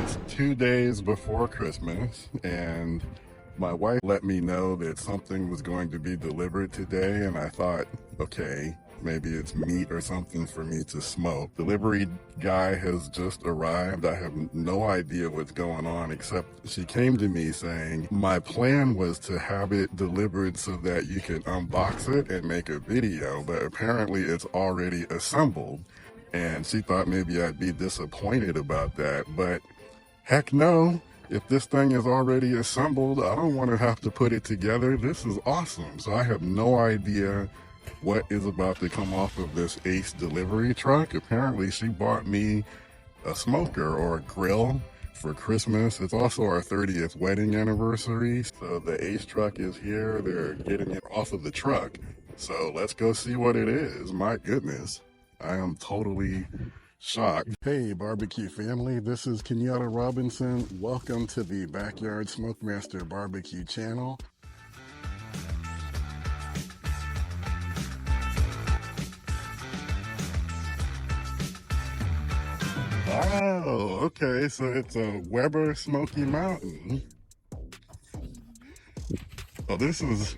It's 2 days before Christmas, and my wife let me know that something was going to be delivered today, and I thought, okay, maybe it's meat or something for me to smoke. Delivery guy has just arrived. I have no idea what's going on, except she came to me saying, my plan was to have it delivered so that you could unbox it and make a video, but apparently it's already assembled. And she thought maybe I'd be disappointed about that, but heck no. If this thing is already assembled, I don't want to have to put it together. This is awesome. So I have no idea what is about to come off of this Ace delivery truck. Apparently she bought me a smoker or a grill for Christmas. It's also our 30th wedding anniversary. So the Ace truck is here. They're getting it off of the truck. So let's go see what it is. My goodness. I am totally shocked. Hey barbecue family, this is Kenyatta Robinson. Welcome to the Backyard SmokeMaster barbecue channel. Oh, okay, so it's a Weber Smokey Mountain. Oh, this is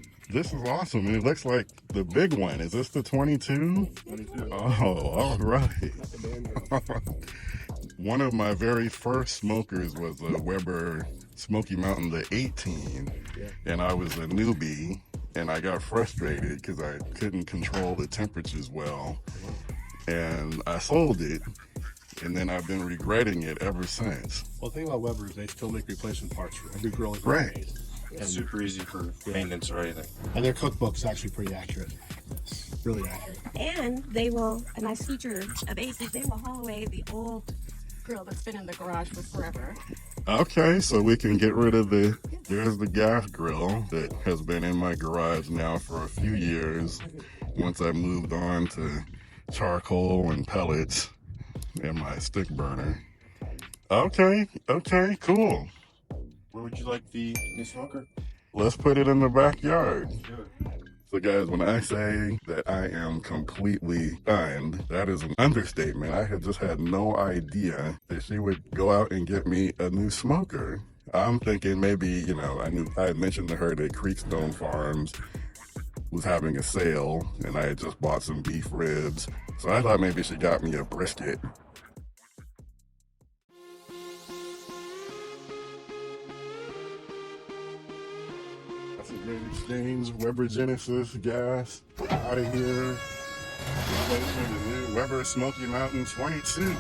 awesome. It looks like the big one. Is this the 22? 22. Oh, all right. One of my very first smokers was a Weber Smokey Mountain, the 18. And I was a newbie, and I got frustrated because I couldn't control the temperatures well. And I sold it, and then I've been regretting it ever since. Well, the thing about Weber is they still make replacement parts for every grill. Right. It's super easy for maintenance or anything. And their cookbook's actually pretty accurate. Really accurate. And they will, a nice feature of Ace is they will haul away the old grill that's been in the garage for forever. Okay, so we can get rid of there's the gas grill that has been in my garage now for a few years. Once I moved on to charcoal and pellets and my stick burner. Okay, cool. Where would you like the new smoker? Let's put it in the backyard. So guys, when I say that I am completely stunned, that is an understatement. I had just had no idea that she would go out and get me a new smoker. I'm thinking maybe, I had mentioned to her that Creekstone Farms was having a sale and I had just bought some beef ribs. So I thought maybe she got me a brisket. Great exchange, Weber Genesis gas, out of here. The new Weber Smokey Mountain 22. All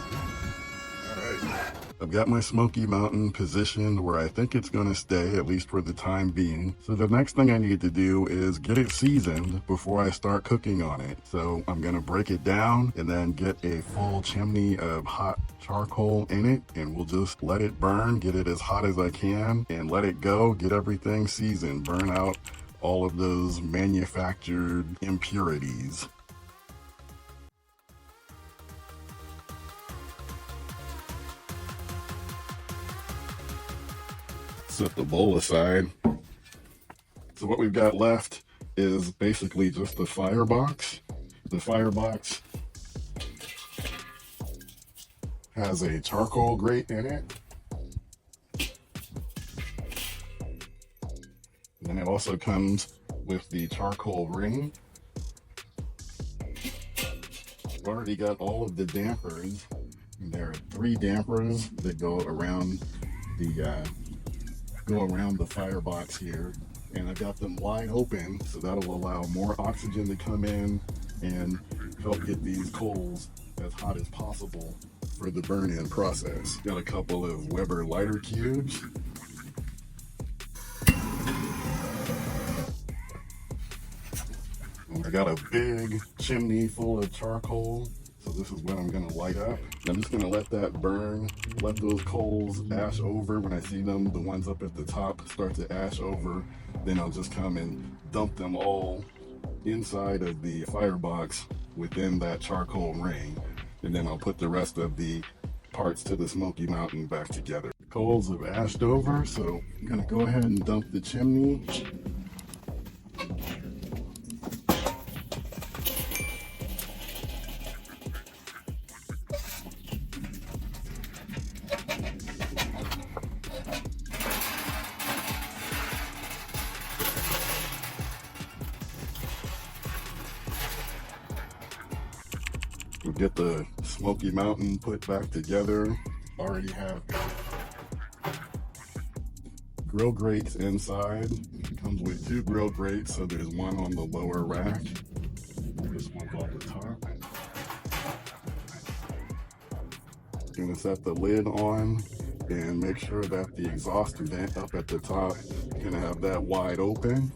right. I've got my Smokey Mountain positioned where I think it's going to stay, at least for the time being. So the next thing I need to do is get it seasoned before I start cooking on it. So I'm going to break it down and then get a full chimney of hot charcoal in it, and we'll just let it burn, get it as hot as I can, and let it go, get everything seasoned, burn out all of those manufactured impurities. Set the bowl aside. So what we've got left is basically just the firebox. The firebox has a charcoal grate in it. And then it also comes with the charcoal ring. I've already got all of the dampers. There are 3 dampers that go around the firebox here, and I've got them wide open, so that'll allow more oxygen to come in and help get these coals as hot as possible for the burn-in process. Got a couple of Weber lighter cubes. I got a big chimney full of charcoal. So this is what I'm gonna light up. I'm just gonna let that burn, let those coals ash over. When I see them, the ones up at the top start to ash over, then I'll just come and dump them all inside of the firebox within that charcoal ring. And then I'll put the rest of the parts to the Smokey Mountain back together. The coals have ashed over, so I'm gonna go ahead and dump the chimney. get the Smoky Mountain put back together. Already have grill grates inside. Comes with 2 grill grates, so there's one on the lower rack. This one's on the top. Gonna set the lid on and make sure that the exhaust vent up at the top, gonna have that wide open.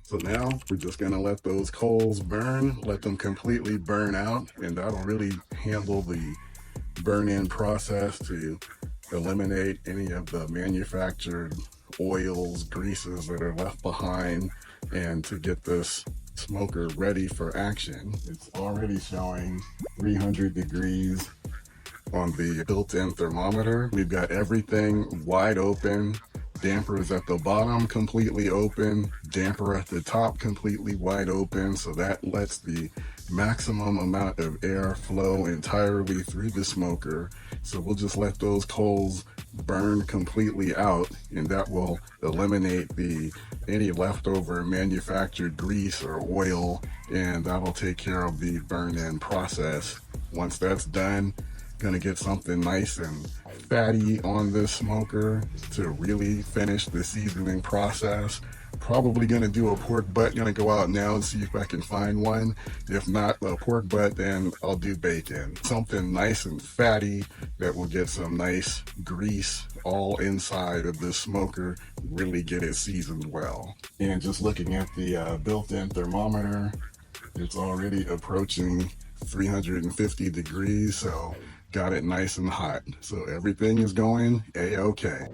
So now we're just gonna let those coals burn, let them completely burn out, and that'll really handle the burn-in process to eliminate any of the manufactured oils, greases that are left behind, and to get this smoker ready for action. It's already showing 300 degrees on the built-in thermometer. We've got everything wide open. Damper is at the bottom completely open, damper at the top completely wide open, so that lets the maximum amount of air flow entirely through the smoker. So we'll just let those coals burn completely out, and that will eliminate any leftover manufactured grease or oil, and that'll take care of the burn-in process. Once that's done, gonna get something nice and fatty on this smoker to really finish the seasoning process. Probably gonna do a pork butt. Gonna go out now and see if I can find one. If not a pork butt, then I'll do bacon. Something nice and fatty that will get some nice grease all inside of this smoker, really get it seasoned well. And just looking at the built-in thermometer, it's already approaching 350 degrees, so got it nice and hot. So everything is going A-okay.